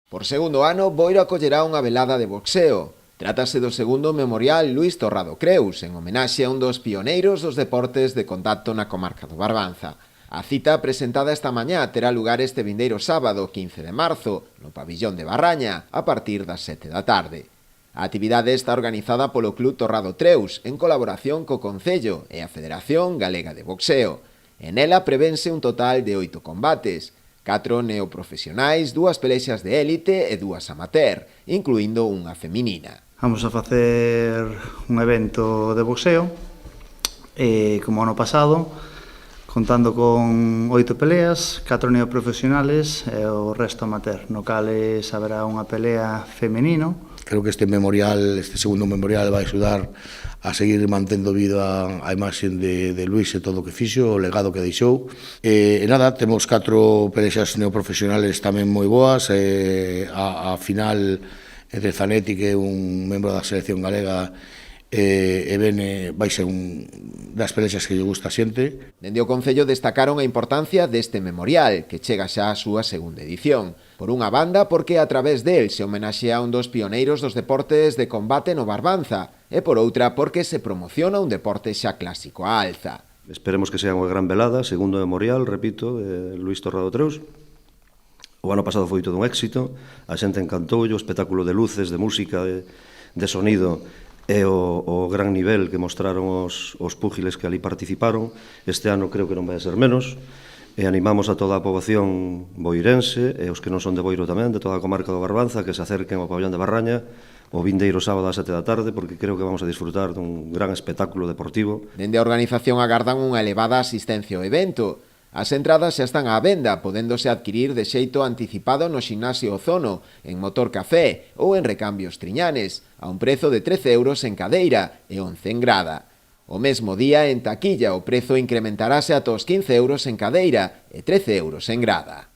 Por segundo ano, Boiro acollerá unha velada de boxeo. Trátase do segundo memorial Luís Torrado Creus, en homenaxe a un dos pioneiros dos deportes de contacto na comarca do Barbanza. A cita presentada esta mañá terá lugar este vindeiro sábado, 15 de marzo, no pabillón de Barraña, a partir das 7 da tarde. A actividade está organizada polo Club Torrado Creus, en colaboración co Concello e a Federación Galega de Boxeo. En ela prevense un total de 8 combates, 4 neoprofesionais, 2 pelexas de élite e 2 amateur, incluindo unha feminina. Vamos a facer un evento de boxeo, como ano pasado, contando con 8 peleas, 4 neoprofesionales e o resto amateur, no cales haberá unha pelea femenino. Creo que este segundo memorial vai axudar a seguir mantendo viva a imaxe de Luís e todo o que fixo, o legado que deixou. E nada, temos 4 pelexas neoprofesionales tamén moi boas, a final entre Zanetti, que é un membro da selección galega, e Bene vai ser un das pelexas que lle gusta a xente. Dende o Concello destacaron a importancia deste memorial, que chega xa a súa segunda edición. Por unha banda, porque a través del se homenaxea a un dos pioneiros dos deportes de combate no Barbanza, e por outra, porque se promociona un deporte xa clásico á alza. Esperemos que sea unha gran velada, segundo memorial, repito, de Luís Torrado Creus. O ano pasado foi todo un éxito, a xente encantou, o espectáculo de luces, de música, de sonido, e o gran nivel que mostraron os púgiles que ali participaron. Este ano creo que non vai a ser menos, e animamos a toda a poboación boirense e os que non son de Boiro tamén, de toda a comarca do Barbanza, que se acerquen ao pabellón de Barraña o vindeiro sábado ás 7 da tarde, porque creo que vamos a disfrutar dun gran espectáculo deportivo. Dende a organización agardan unha elevada asistencia ao evento. As entradas xa están á venda, podéndose adquirir de xeito anticipado no Ximnasio Ozono, en Motor Café ou en Recambios Triñanes, a un prezo de 13 euros en cadeira e 11 en grada. O mesmo día, en taquilla, o prezo incrementarase ata os 15 euros en cadeira e 13 euros en grada.